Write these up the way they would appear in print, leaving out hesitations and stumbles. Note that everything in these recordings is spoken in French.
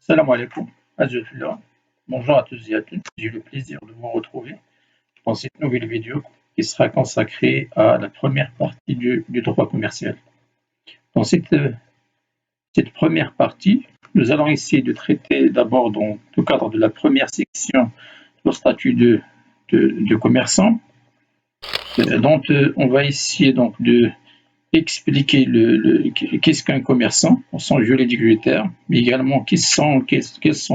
Salam alaikum, Azulullah. Bonjour à tous et à toutes. J'ai le plaisir de vous retrouver dans cette nouvelle vidéo qui sera consacrée à la première partie du droit commercial. Dans cette première partie, nous allons essayer de traiter d'abord dans le cadre de la première section le statut de commerçant, dont on va essayer donc de expliquer qu'est-ce qu'un commerçant au sens juridique du terme, mais également quels sont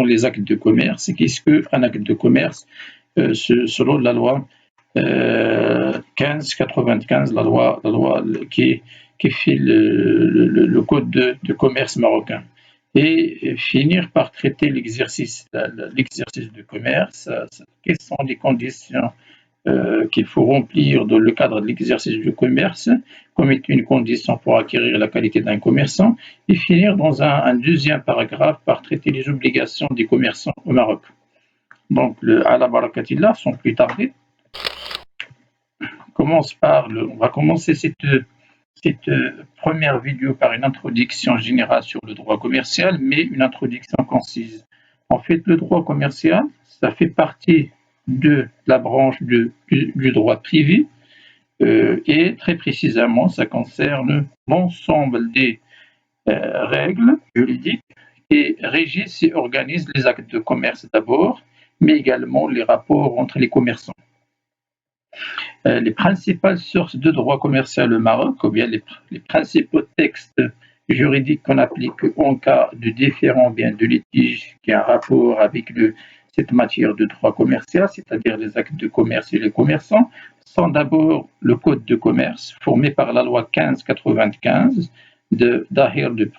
les actes de commerce et qu'est-ce qu'un acte de commerce selon la loi 1595, la loi qui fait le code de commerce marocain. Et finir par traiter l'exercice de commerce, quelles sont les conditions qu'il faut remplir dans le cadre de l'exercice du commerce comme est une condition pour acquérir la qualité d'un commerçant, et finir dans un deuxième paragraphe par traiter les obligations des commerçants au Maroc. Donc, ala barakatillah, sans plus tarder, on va commencer cette première vidéo par une introduction générale sur le droit commercial, mais une introduction concise. En fait, le droit commercial, ça fait partie de la branche du droit privé et très précisément, ça concerne l'ensemble des règles juridiques qui régissent et organisent les actes de commerce d'abord, mais également les rapports entre les commerçants. Les principales sources de droit commercial au Maroc, ou bien les principaux textes juridiques qu'on applique en cas de différend, bien de litige qui a un rapport avec cette matière de droit commercial, c'est-à-dire les actes de commerce et les commerçants, sont d'abord le code de commerce formé par la loi 1595 d'Ahir le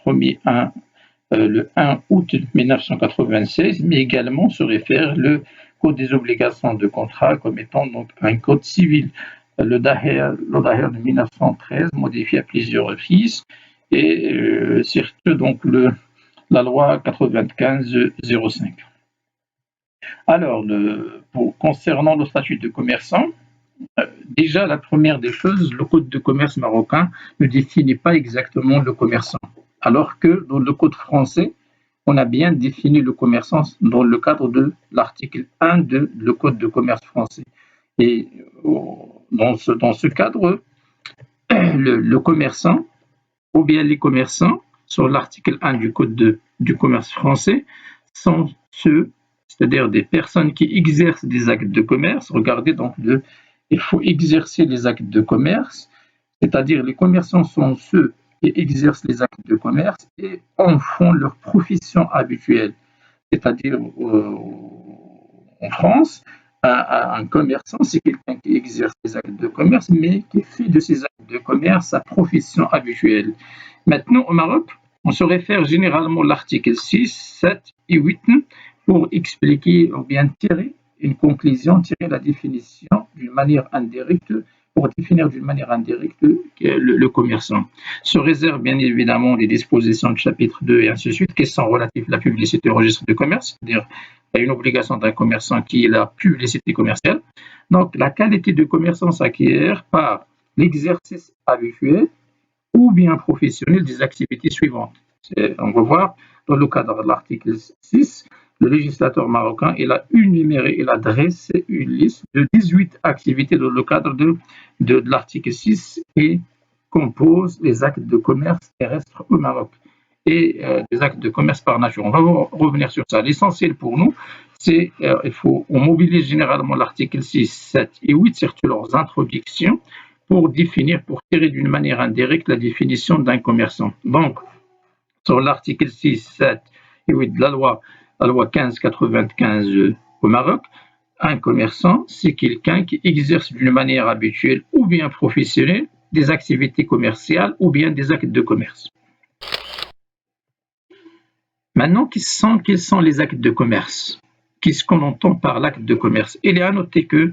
1 août 1996, mais également se réfère le code des obligations de contrat comme étant donc un code civil. Le Daher de 1913 modifié à plusieurs reprises et surtout donc la loi 95-05. Alors, concernant le statut de commerçant, déjà la première des choses, le code de commerce marocain ne définit pas exactement le commerçant, alors que dans le code français, on a bien défini le commerçant dans le cadre de l'article 1 de le code de commerce français. Et dans ce cadre, le commerçant, ou bien les commerçants, sur l'article 1 du code du commerce français, sont ceux, c'est-à-dire des personnes qui exercent des actes de commerce. Regardez donc, il faut exercer les actes de commerce, c'est-à-dire les commerçants sont ceux qui exercent les actes de commerce et en font leur profession habituelle. C'est-à-dire en France, un commerçant, c'est quelqu'un qui exerce des actes de commerce, mais qui fait de ces actes de commerce sa profession habituelle. Maintenant, au Maroc, on se réfère généralement à l'article 6, 7 et 8 pour expliquer ou bien tirer une conclusion, tirer la définition d'une manière indirecte, pour définir d'une manière indirecte le commerçant. Se réserve bien évidemment les dispositions du chapitre 2 et ainsi de suite qui sont relatives à la publicité au registre de commerce, c'est-à-dire il y a une obligation d'un commerçant qui est la publicité commerciale. Donc la qualité de commerçant s'acquiert par l'exercice habituel ou bien professionnel des activités suivantes. On va voir dans le cadre de l'article 6, le législateur marocain il a énuméré, il a dressé une liste de 18 activités dans le cadre de l'article 6 qui composent les actes de commerce terrestre au Maroc et des actes de commerce par nature. On va revenir sur ça. L'essentiel pour nous, c'est on mobilise généralement l'article 6, 7 et 8, surtout leurs introductions, pour tirer d'une manière indirecte la définition d'un commerçant. Donc, sur l'article 6, 7 et 8 de la loi 1595 au Maroc, un commerçant, c'est quelqu'un qui exerce d'une manière habituelle ou bien professionnelle des activités commerciales ou bien des actes de commerce. Maintenant, quels sont les actes de commerce? Qu'est-ce qu'on entend par l'acte de commerce? Il est à noter que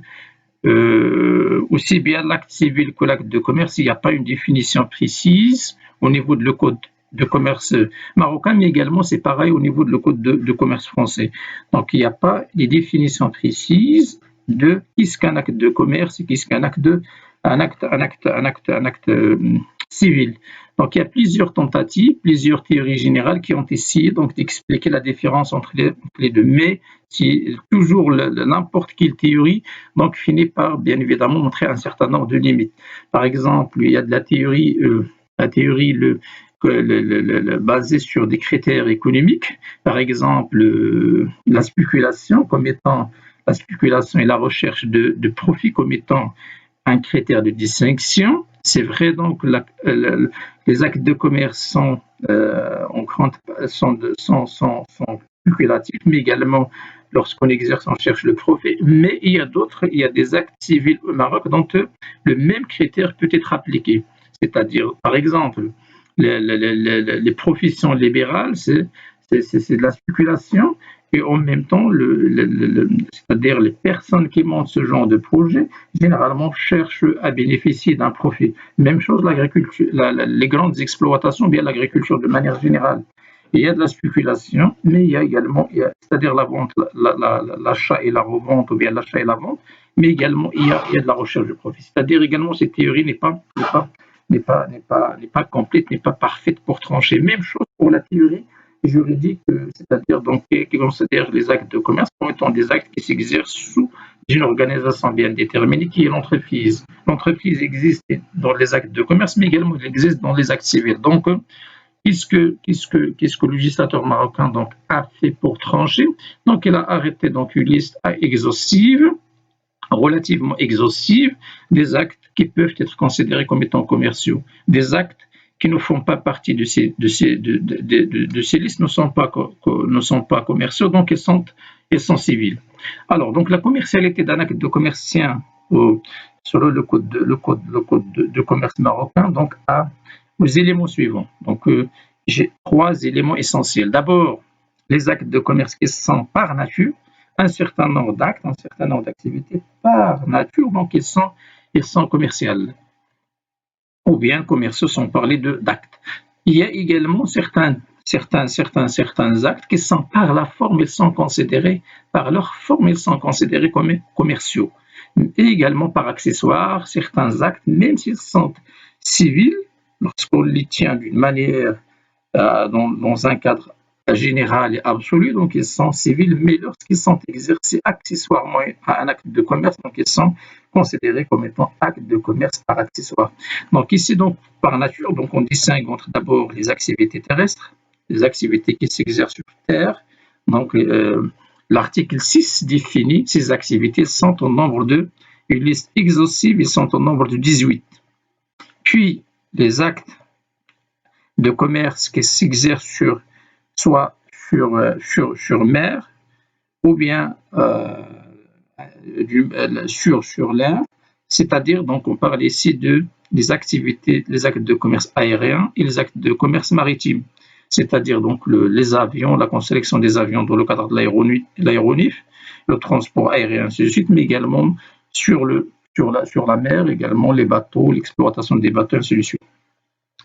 aussi bien l'acte civil que l'acte de commerce, il n'y a pas une définition précise au niveau de le code de commerce marocain, mais également c'est pareil au niveau de le code de commerce français. Donc il n'y a pas des définitions précises de qu'est-ce qu'un acte de commerce et qu'est-ce qu'un acte civil. Donc, il y a plusieurs tentatives, plusieurs théories générales qui ont essayé donc d'expliquer la différence entre les deux. Mais si toujours n'importe quelle théorie donc finit par bien évidemment montrer un certain nombre de limites. Par exemple, il y a de la théorie basée sur des critères économiques. Par exemple, la spéculation comme étant la spéculation et la recherche de profit comme étant un critère de distinction. C'est vrai, donc, les actes de commerce sont spéculatifs, mais également, lorsqu'on exerce, on cherche le profit. Mais il y a des actes civils au Maroc dont le même critère peut être appliqué. C'est-à-dire, par exemple, les professions libérales, c'est de la spéculation, et en même temps, c'est-à-dire les personnes qui montent ce genre de projet, généralement cherchent à bénéficier d'un profit. Même chose, l'agriculture, les grandes exploitations, bien l'agriculture de manière générale. Il y a de la spéculation, mais il y a également, c'est-à-dire la vente, l'achat et la revente, ou bien l'achat et la vente, mais également il y a de la recherche de profit. C'est-à-dire également cette théorie n'est pas complète, n'est pas parfaite pour trancher. Même chose pour la théorie juridique, c'est-à-dire donc qui considère les actes de commerce comme étant des actes qui s'exercent sous une organisation bien déterminée qui est l'entreprise. L'entreprise existe dans les actes de commerce, mais également elle existe dans les actes civils. Donc, qu'est-ce que le législateur marocain donc a fait pour trancher? Donc, il a arrêté donc une liste exhaustive, relativement exhaustive, des actes qui peuvent être considérés comme étant commerciaux, des actes qui ne font pas partie de ces listes ne sont pas commerciaux, donc ils sont civils. Alors, donc la commercialité d'un acte de commerce selon le code de commerce marocain, donc a aux éléments suivants. Donc, j'ai 3 éléments essentiels. D'abord, les actes de commerce qui sont par nature, un certain nombre d'actes, un certain nombre d'activités par nature, donc ils sont commerciaux ou bien commerciaux sans parler d'actes. Il y a également certains actes qui sont par la forme, ils sont considérés, par leur forme, ils sont considérés comme commerciaux. Et également par accessoire, certains actes, même s'ils sont civils, lorsqu'on les tient d'une manière dans un cadre général et absolu, donc ils sont civils, mais lorsqu'ils sont exercés accessoirement à un acte de commerce, donc ils sont considérés comme étant actes de commerce par accessoire. Donc ici, donc, par nature, donc on distingue entre d'abord les activités terrestres, les activités qui s'exercent sur terre. Donc l'article 6 définit ces activités sont au nombre de, une liste exhaustive, ils sont au nombre de 18. Puis les actes de commerce qui s'exercent soit sur mer ou bien sur l'air, c'est-à-dire donc on parle ici des activités, les actes de commerce aérien et les actes de commerce maritime, c'est-à-dire donc les avions, la construction des avions dans le cadre de l'aéronef, le transport aérien, ainsi de suite, mais également sur la mer, également les bateaux, l'exploitation des bateaux, ainsi de suite.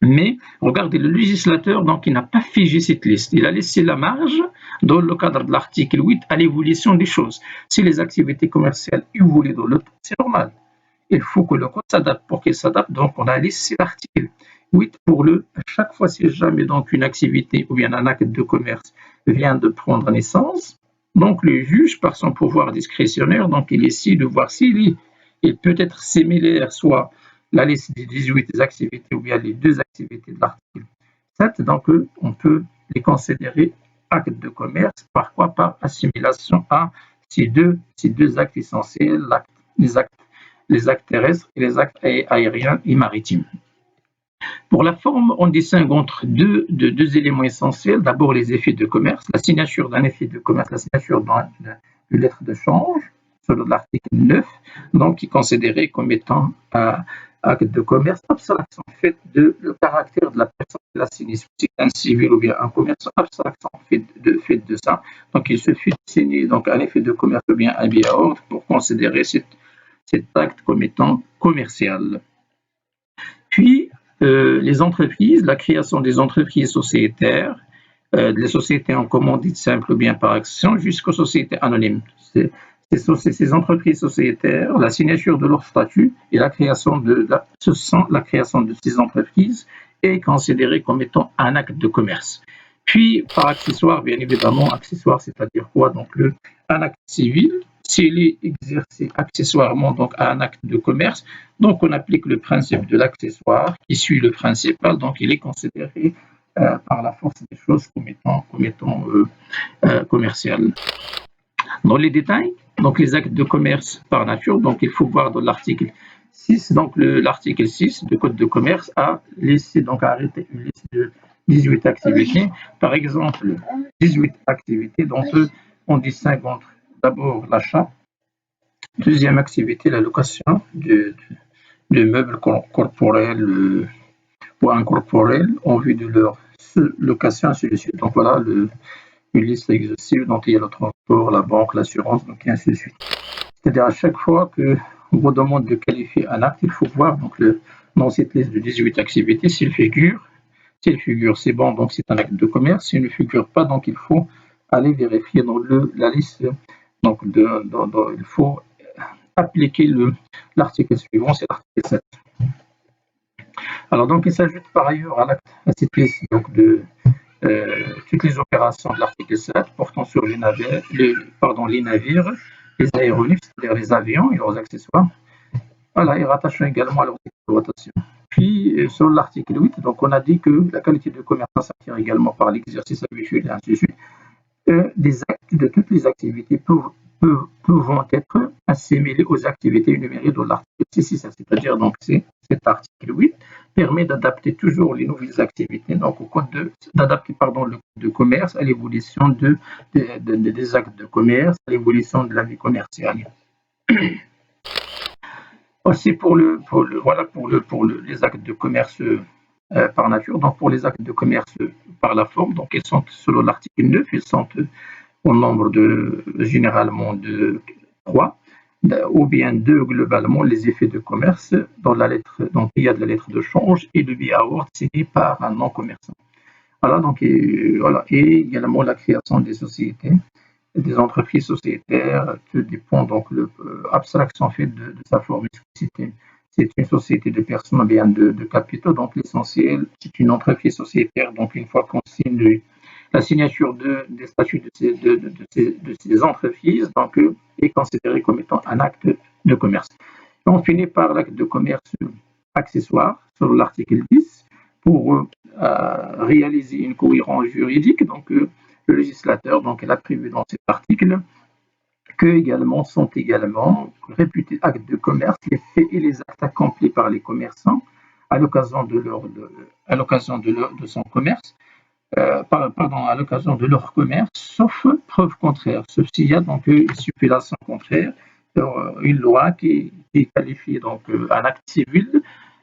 Mais regardez, le législateur, donc, il n'a pas figé cette liste. Il a laissé la marge, dans le cadre de l'article 8, à l'évolution des choses. Si les activités commerciales évoluent dans le temps, c'est normal. Il faut que le code s'adapte. Pour qu'il s'adapte, donc, on a laissé l'article 8 à chaque fois, si jamais donc une activité ou bien un acte de commerce vient de prendre naissance, donc le juge, par son pouvoir discrétionnaire, donc, il essaie de voir s'il peut être similaire, soit la liste des 18 activités ou bien les 2 activités de l'article 7, donc on peut les considérer actes de commerce, par quoi? Par assimilation à ces deux actes essentiels, les actes terrestres et les actes aériens et maritimes. Pour la forme, on distingue entre deux éléments essentiels. D'abord, les effets de commerce, la signature d'un effet de commerce, la signature d'une lettre de change, selon l'article 9, donc qui est considéré comme étant acte de commerce, abstraction faite de le caractère de la personne qui l'a signé. Si c'est un civil ou bien un commerçant, abstraction faite de ça. Donc il suffit de signer donc, un effet de commerce ou bien un billet à ordre pour considérer cet acte comme étant commercial. Puis les entreprises, la création des entreprises sociétaires, les sociétés en commandite simple ou bien par action jusqu'aux sociétés anonymes. ces entreprises sociétaires, la signature de leur statut et la création de ces entreprises est considérée comme étant un acte de commerce. Puis, par accessoire, bien évidemment, accessoire, c'est-à-dire quoi? Donc, un acte civil, s'il est exercé accessoirement donc, à un acte de commerce, donc on applique le principe de l'accessoire qui suit le principal, donc il est considéré par la force des choses comme étant commercial. Dans les détails, donc les actes de commerce par nature, donc il faut voir dans l'article 6, donc l'article 6 du Code de commerce a laissé donc arrêter une liste de 18 activités. Par exemple, 18 activités, donc on distingue entre d'abord l'achat, deuxième activité la location de meubles corporels ou incorporels en vue de leur location, ainsi de suite. Donc voilà une liste exhaustive dont il y a le transport, la banque, l'assurance, donc et ainsi de suite. C'est-à-dire à chaque fois qu'on vous demande de qualifier un acte, il faut voir donc dans cette liste de 18 activités s'il figure. S'il figure, c'est bon, donc c'est un acte de commerce. S'il ne figure pas, donc il faut aller vérifier dans la liste. Donc il faut appliquer l'article suivant, c'est l'article 7. Alors donc il s'ajoute par ailleurs à cette liste donc toutes les opérations de l'article 7 portant sur les navires, les aéronefs, c'est-à-dire les avions et leurs accessoires, voilà, et rattachant également à leur exploitation. Puis, sur l'article 8, donc on a dit que la qualité de commerçant s'acquiert également par l'exercice habituel et ainsi de suite. Des actes de toutes les activités pouvant être assimilés aux activités énumérées dans l'article 6, c'est-à-dire donc cet article 8 permet d'adapter toujours les nouvelles activités, donc d'adapter le code de commerce à l'évolution des actes de commerce, à l'évolution de la vie commerciale. Aussi pour les actes de commerce par nature, donc pour les actes de commerce par la forme, donc ils sont selon l'article 9, ils sont au nombre généralement de 3, ou bien 2 globalement les effets de commerce dans la lettre, donc il y a de la lettre de change et le billet à ordre signé par un non-commerçant. Voilà, donc et également la création des sociétés, des entreprises sociétaires, tout dépend donc l'abstraction faite de sa forme. C'est une société de personnes, bien de capitaux, donc l'essentiel, c'est une entreprise sociétaire, donc une fois qu'on signe la signature des statuts de ces entreprises donc, est considérée comme étant un acte de commerce. Et on finit par l'acte de commerce accessoire sur l'article 10 pour réaliser une cohérence juridique. Donc, le législateur donc, elle a prévu dans cet article que également sont également réputés actes de commerce les faits et les actes accomplis par les commerçants à l'occasion de son commerce. À l'occasion de leur commerce, sauf preuve contraire, sauf s'il y a donc une stipulation contraire, une loi qui qualifie donc un acte civil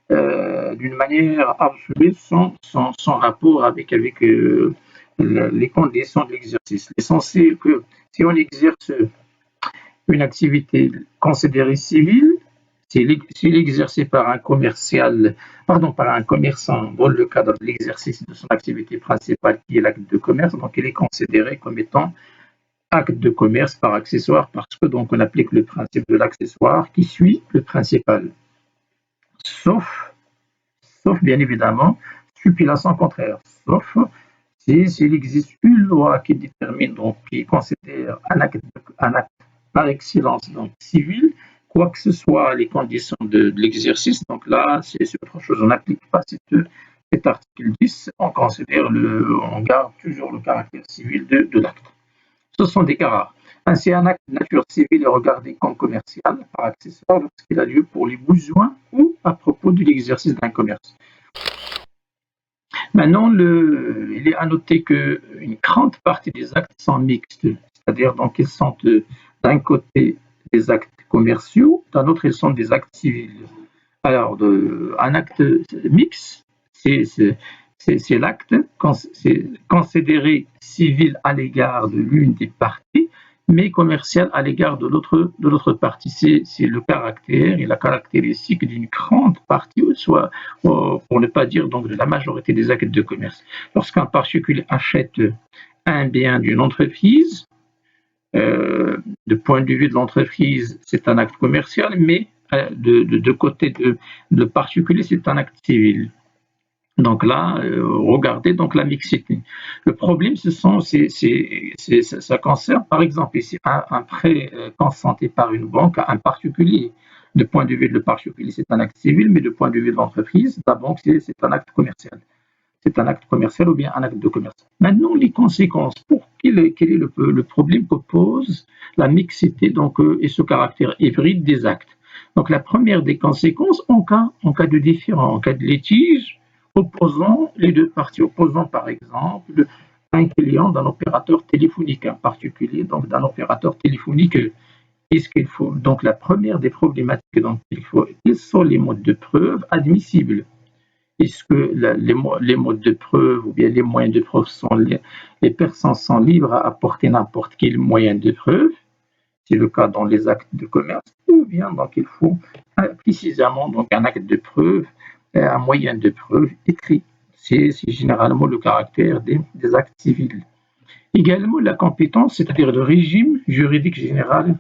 d'une manière absolue sans rapport avec les conditions de l'exercice. L'essentiel que si on exerce une activité considérée civile, s'il est exercé par un commerçant dans le cadre de l'exercice de son activité principale, qui est l'acte de commerce, donc il est considéré comme étant acte de commerce par accessoire, parce que donc on applique le principe de l'accessoire qui suit le principal. Sauf bien évidemment, stipulation contraire, sauf s'il existe une loi qui détermine, donc qui considère un acte par excellence donc civil, quoi que ce soit les conditions de l'exercice, donc là, c'est autre chose. On n'applique pas cet article 10, on garde toujours le caractère civil de l'acte. Ce sont des cas rares. Ainsi, un acte de nature civile est regardé comme commercial par accessoire lorsqu'il a lieu pour les besoins ou à propos de l'exercice d'un commerce. Maintenant, il est à noter qu'une grande partie des actes sont mixtes, c'est-à-dire donc ils sont d'un côté des actes commerciaux, d'un autre ils sont des actes civils. Alors, un acte mixte, c'est l'acte considéré civil à l'égard de l'une des parties, mais commercial à l'égard de l'autre partie. C'est le caractère et la caractéristique d'une grande partie, soit pour ne pas dire donc de la majorité des actes de commerce. Lorsqu'un particulier achète un bien d'une entreprise, de point de vue de l'entreprise, c'est un acte commercial, mais de côté de particulier, c'est un acte civil. Donc là, regardez donc la mixité. Le problème, ça concerne par exemple ici un prêt consenté par une banque à un particulier. De point de vue de le particulier, c'est un acte civil, mais de point de vue de l'entreprise, la banque, c'est un acte commercial. C'est un acte commercial ou bien un acte de commerce. Maintenant, les conséquences. Quel est le problème que pose la mixité donc, et ce caractère hybride des actes? Donc, la première des conséquences, en cas de différend, en cas de litige, opposant les deux parties, opposant par exemple un client d'un opérateur téléphonique, un particulier donc d'un opérateur téléphonique. Qu'est-ce qu'il faut? Donc, la première des problématiques, donc, quels sont les modes de preuve admissibles? Est-ce que les modes de preuve ou bien les moyens de preuve les personnes sont libres à apporter n'importe quel moyen de preuve, c'est le cas dans les actes de commerce, ou bien donc il faut précisément donc un acte de preuve, un moyen de preuve écrit. C'est généralement le caractère des actes civils. Également la compétence, c'est-à-dire le régime juridique général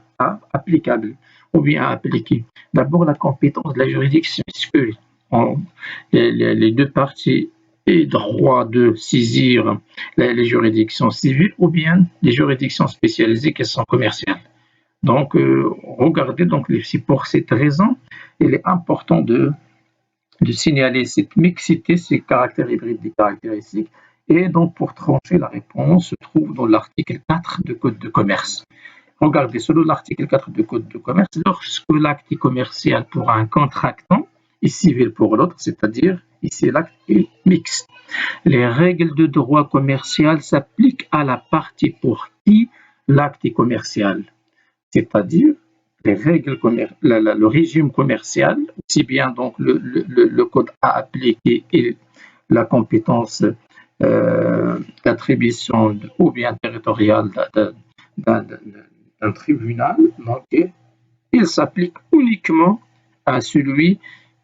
applicable ou bien à appliquer. D'abord la compétence de la juridiction, est-ce que les deux parties aient droit de saisir les juridictions civiles ou bien les juridictions spécialisées qui sont commerciales. Donc, regardez, donc, c'est pour cette raison, il est important de signaler cette mixité, ces caractères hybrides des caractéristiques. Et donc, pour trancher, la réponse se trouve dans l'article 4 du Code de commerce. Regardez, selon l'article 4 du Code de commerce, lorsque l'acte est commercial pour un contractant et civil pour l'autre, c'est-à-dire ici l'acte est mixte, les règles de droit commercial s'appliquent à la partie pour qui l'acte est commercial, c'est-à-dire les règles le régime commercial, aussi bien donc le code à appliquer et la compétence d'attribution ou bien territoriale d'un tribunal, donc il s'applique uniquement à celui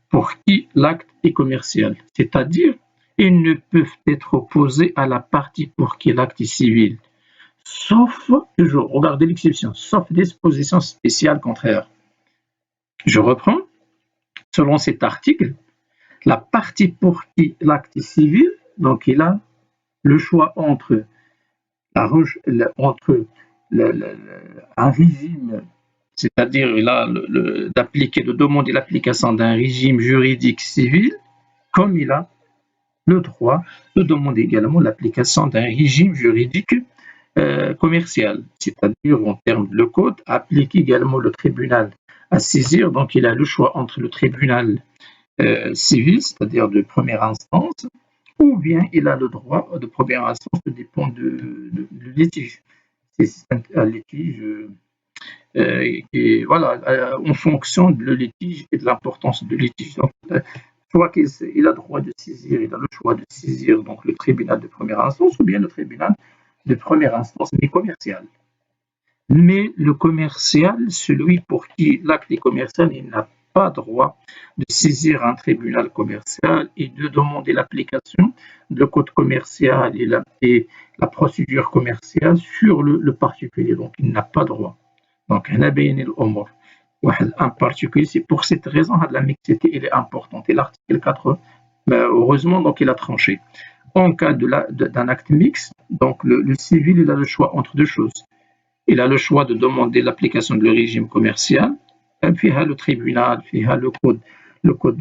pour qui l'acte est commercial, c'est-à-dire ils ne peuvent être opposés à la partie pour qui l'acte est civil, sauf, toujours, regardez l'exception, sauf dispositions spéciales contraires. Je reprends, selon cet article, la partie pour qui l'acte est civil, donc il a le choix entre un régime, c'est-à-dire il a de demander l'application d'un régime juridique civil, comme il a le droit de demander également l'application d'un régime juridique commercial, c'est-à-dire en termes de le code, applique également le tribunal à saisir, donc il a le choix entre le tribunal civil, c'est-à-dire de première instance, ou bien il a le droit de première instance, ça dépend de litige. C'est un litige en fonction de le litige et de l'importance du litige. Donc, soit qu'il a le droit de saisir, il a le choix de saisir donc le tribunal de première instance ou bien le tribunal de première instance, mais commercial. Mais le commercial, celui pour qui l'acte est commercial, il n'a pas droit de saisir un tribunal commercial et de demander l'application du code commercial et la procédure commerciale sur le particulier. Donc, il n'a pas droit. Donc, un particulier, c'est pour cette raison que la mixité elle est importante. Et l'article 4, heureusement, donc, il a tranché. En cas d'un acte mixte, donc le civil il a le choix entre deux choses. Il a le choix de demander l'application du régime commercial, et puis il y a le tribunal, puis il y a le code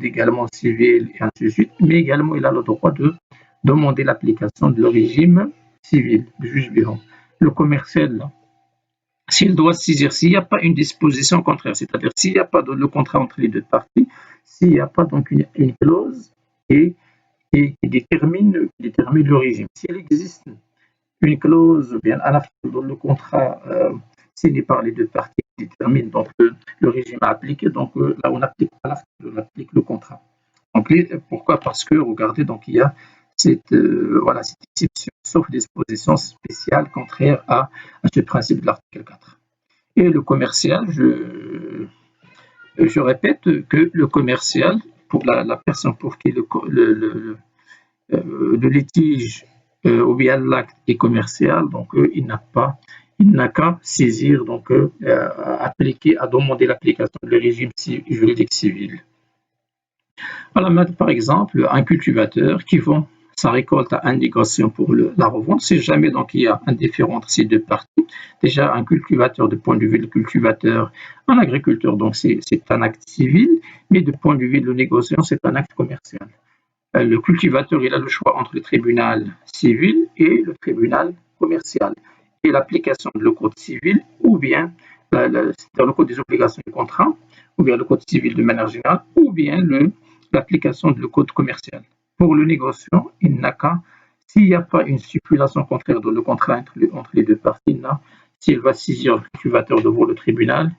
également civil, et ainsi de suite, mais également il a le droit de demander l'application du régime civil, du juge bihon. Le commercial, s'il doit saisir, s'il n'y a pas une disposition contraire, c'est-à-dire s'il n'y a pas le contrat entre les deux parties, s'il n'y a pas donc une clause qui détermine le régime. S'il existe une clause ou bien un article dans le contrat signé par les deux parties qui détermine donc le régime à appliquer, donc là on applique pas l'article, on applique le contrat. Donc, pourquoi? Parce que regardez, donc il y a cette exception, sauf disposition spéciale contraire à ce principe de l'article 4. Et le commercial, je répète que le commercial, pour la personne pour qui le litige ou bien l'acte est commercial, donc il n'a pas il n'a qu'à saisir, donc appliquer, à demander l'application du régime juridique civil. Alors, par exemple, un cultivateur qui vend sa récolte à un négociant pour la revente, si jamais donc il y a un différend entre ces deux parties, déjà un cultivateur, du point de vue du cultivateur, un agriculteur, donc c'est un acte civil, mais du point de vue du négociant, c'est un acte commercial. Le cultivateur, il a le choix entre le tribunal civil et le tribunal commercial. Et l'application de le code civil, ou bien dans le code des obligations du contrat, ou bien le code civil de manière générale, ou bien l'application de le code commercial. Pour le négociant, il n'a qu'à, s'il n'y a pas une stipulation contraire dans le contrat entre les deux parties, s'il va saisir le cultivateur devant le tribunal,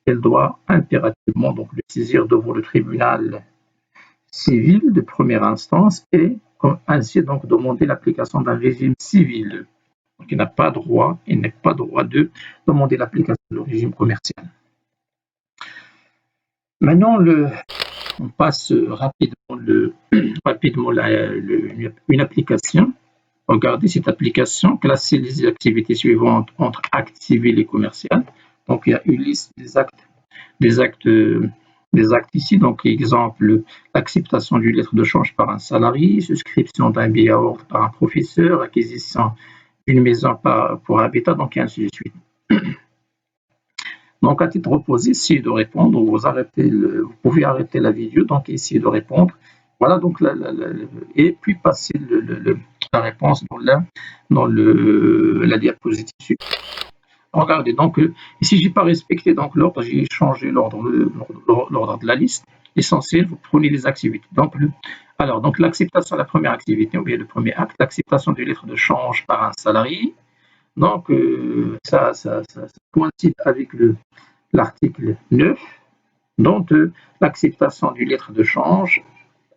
il doit impérativement donc le saisir devant le tribunal civil de première instance et ainsi donc demander l'application d'un régime civil. Donc il n'a pas droit de demander l'application du régime commercial. Maintenant, on passe rapidement une application. Regardez cette application, classer les activités suivantes entre actes civils et commerciaux. Donc il y a une liste des actes ici. Donc exemple, l'acceptation d'une lettre de change par un salarié, souscription d'un billet à ordre par un professeur, acquisition d'une maison pour habitat, donc et ainsi de suite. Donc, à titre reposé, essayez de répondre. Vous pouvez arrêter la vidéo, donc essayez de répondre. Voilà, donc, et puis passer la réponse dans la diapositive. Regardez, donc, ici, je n'ai pas respecté l'ordre, j'ai changé l'ordre de la liste. L'essentiel, vous prenez les activités. Donc, l'acceptation de la première activité, ou bien le premier acte, l'acceptation d'une lettre de change par un salarié. Donc, ça coïncide avec l'article 9, donc l'acceptation d'une lettre de change,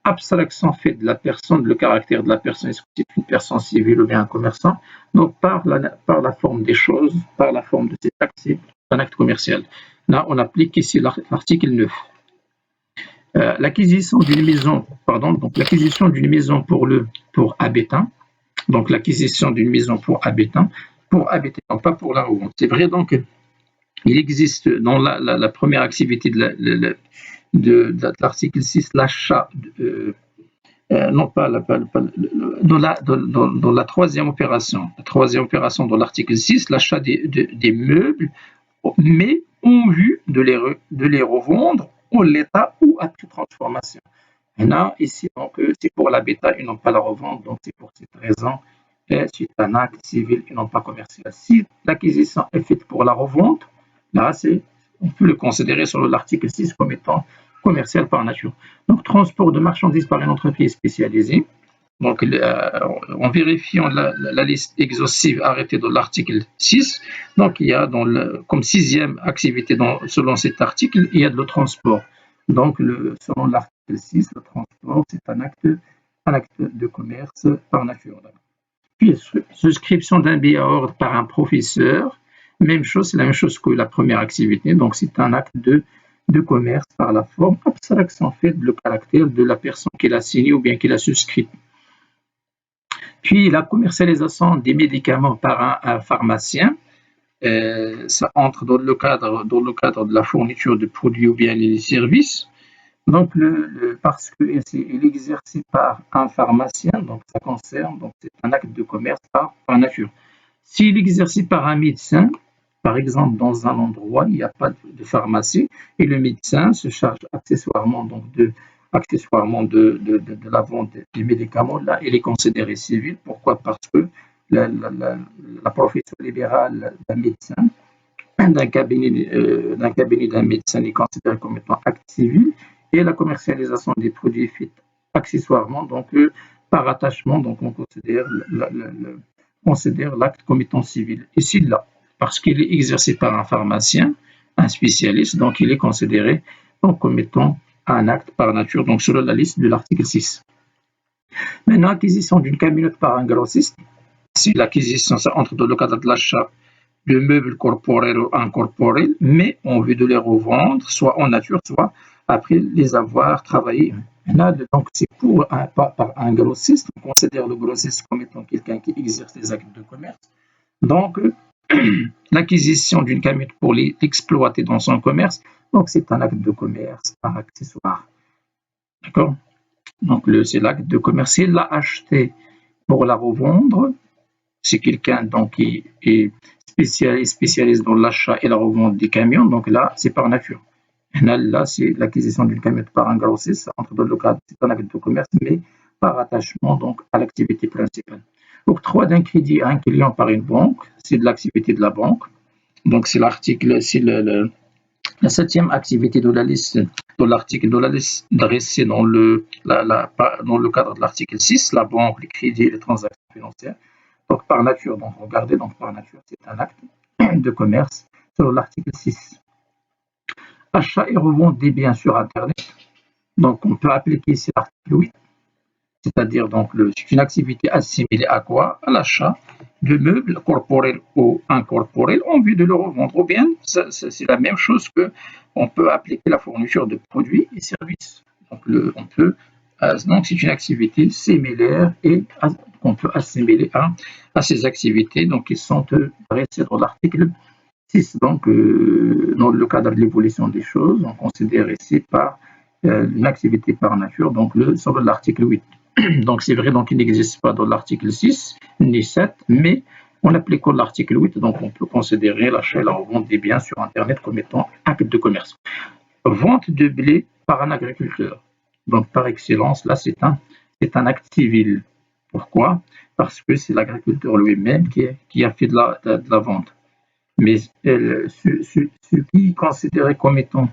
abstraction faite de la personne, le caractère de la personne, est-ce que c'est une personne civile ou bien un commerçant, donc par la forme des choses, par la forme de cet acte, c'est un acte commercial. Là, on applique ici l'article 9. L'acquisition d'une maison, pour habitant, donc l'acquisition d'une maison pour habitant, non pas pour la revente. C'est vrai, donc, il existe dans la première activité de l'article 6 l'achat, non pas dans la troisième opération. La troisième opération dans l'article 6, l'achat des meubles, mais en vue de les revendre en l'état ou après transformation. Maintenant, ici, donc, c'est pour l'habitat et non pas la revente, donc c'est pour cette raison. C'est un acte civil et non pas commercial. Si l'acquisition est faite pour la revente, là, on peut le considérer sur l'article 6 comme étant commercial par nature. Donc, transport de marchandises par une entreprise spécialisée. Donc, en vérifiant la liste exhaustive arrêtée dans l'article 6, donc il y a comme sixième activité selon cet article, il y a le transport. Donc, selon l'article 6, le transport, c'est un acte de commerce par nature. Puis, souscription d'un billet à ordre par un professeur, même chose, c'est la même chose que la première activité. Donc, c'est un acte de commerce par la forme, abstraction faite le caractère de la personne qui l'a signé ou bien qui l'a souscrit. Puis, la commercialisation des médicaments par un pharmacien, ça entre dans le cadre de la fourniture de produits ou bien des services. Donc, parce qu'il est exercé par un pharmacien, donc ça concerne, donc c'est un acte de commerce par nature. S'il est exercé par un médecin, par exemple dans un endroit, il n'y a pas de pharmacie, et le médecin se charge accessoirement de la vente des médicaments, là, il est considéré civil. Pourquoi? Parce que la profession libérale d'un médecin, d'un cabinet d'un médecin est considéré comme étant acte civil, et la commercialisation des produits faits accessoirement, donc par attachement, donc on considère l'acte comme étant civil. Ici, là, parce qu'il est exercé par un pharmacien, un spécialiste, donc il est considéré donc, comme étant un acte par nature, donc selon la liste de l'article 6. Maintenant, acquisition d'une camionnette par un grossiste. Si l'acquisition, ça entre dans le cadre de l'achat de meubles corporels ou incorporels, mais en vue de les revendre, soit en nature, soit après les avoir travaillés. Donc, c'est par un grossiste. On considère le grossiste comme étant quelqu'un qui exerce des actes de commerce. Donc, l'acquisition d'une camionette pour l'exploiter dans son commerce, donc c'est un acte de commerce par accessoire. D'accord? Donc c'est l'acte de commerce. S'il l'a acheté pour la revendre, c'est quelqu'un donc qui est spécialiste dans l'achat et la revente des camions, donc là, c'est par nature. Là, c'est l'acquisition d'une camionnette par un grossiste, ça entre dans le cadre, c'est un acte de commerce, mais par attachement donc à l'activité principale. Octroi d'un crédit à un client par une banque, c'est de l'activité de la banque. Donc c'est l'article, c'est la septième activité de la liste, de l'article de la liste dressée dans dans le cadre de l'article 6, la banque, les crédits et les transactions financières. Donc par nature, donc regardez, donc par nature, c'est un acte de commerce selon l'article 6. Achat et revente des biens sur Internet. Donc on peut appliquer ici l'article 8, c'est-à-dire donc c'est une activité assimilée à quoi? À l'achat de meubles corporels ou incorporels en vue de le revendre. Ou bien c'est la même chose que on peut appliquer la fourniture de produits et services. Donc donc c'est une activité similaire et qu'on peut assimiler à ces activités donc qui sont dressées dans l'article 6. Donc dans le cadre de l'évolution des choses, on considère ici par une activité par nature, donc sur l'article 8. Donc c'est vrai, donc il n'existe pas dans l'article 6 ni 7, mais en appliquant l'article 8, donc on peut considérer l'achat et la revente des biens sur Internet comme étant acte de commerce. Vente de blé par un agriculteur. Donc par excellence, là c'est un acte civil. Pourquoi? Parce que c'est l'agriculteur lui-même qui a fait de la vente. Mais ce qui est considéré comme étant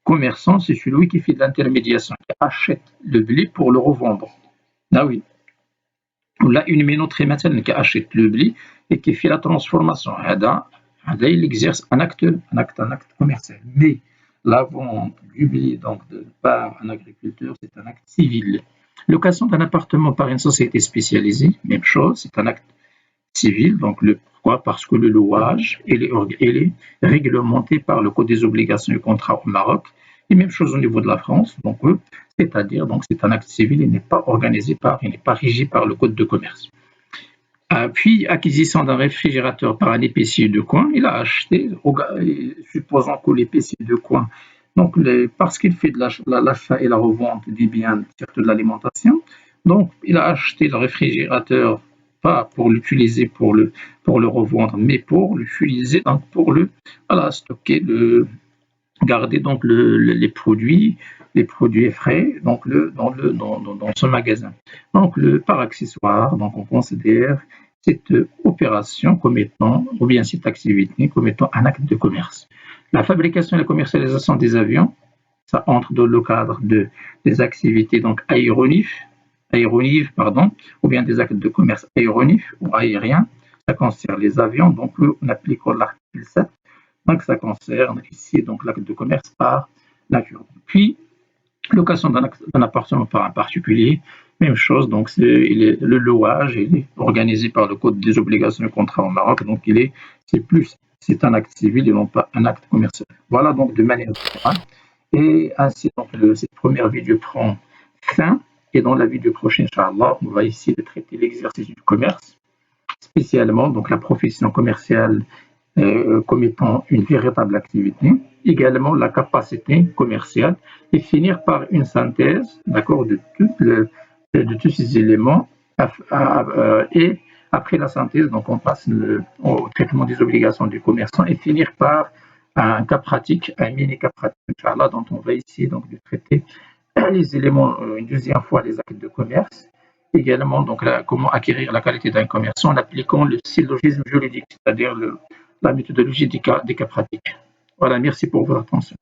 commerçant, c'est celui qui fait de l'intermédiation, qui achète le blé pour le revendre. Ah oui. Là, une minoterie مثلا qui achète le blé et qui fait la transformation. Il exerce un acte commercial. Mais la vente du blé donc, par un agriculteur, c'est un acte civil. Location d'un appartement par une société spécialisée, même chose, c'est un acte civil. Donc, pourquoi? Parce que le louage il est réglementé par le Code des obligations du contrat au Maroc. Et même chose au niveau de la France. Donc, c'est-à-dire, donc c'est un acte civil, il n'est pas il n'est pas régi par le Code de commerce. Puis, acquisition d'un réfrigérateur par un épicier de coin, il a acheté, supposons que l'épicier de coin, donc parce qu'il fait de l'achat et la revente des biens, surtout de l'alimentation, donc il a acheté le réfrigérateur pas pour l'utiliser pour le revendre, mais pour l'utiliser donc pour stocker garder donc les produits frais donc dans ce magasin. Donc par accessoire, donc on considère cette opération comme étant, ou bien cette activité comme étant un acte de commerce. La fabrication et la commercialisation des avions, ça entre dans le cadre des activités donc aéronives, ou bien des actes de commerce aéronifs ou aériens. Ça concerne les avions, donc on applique l'article 7. Donc, ça concerne ici donc l'acte de commerce par nature. Puis, location d'un appartement par un particulier, même chose. Donc, le louage il est organisé par le Code des obligations du contrat au Maroc. Donc, c'est un acte civil et non pas un acte commercial. Voilà donc de manière générale. Et ainsi, donc, cette première vidéo prend fin. Et dans la vidéo prochaine, Inch'Allah, on va essayer de traiter l'exercice du commerce, spécialement donc la profession commerciale comme étant une véritable activité, également la capacité commerciale et finir par une synthèse d'accord, de tous ces éléments et après la synthèse, donc on passe au traitement des obligations du commerçant et finir par un cas pratique, un mini cas pratique, Inch'Allah, dont on va essayer donc de traiter les éléments une deuxième fois les actes de commerce. Également, donc, comment acquérir la qualité d'un commerçant en appliquant le syllogisme juridique, c'est-à-dire la méthodologie des cas pratiques. Voilà, merci pour votre attention.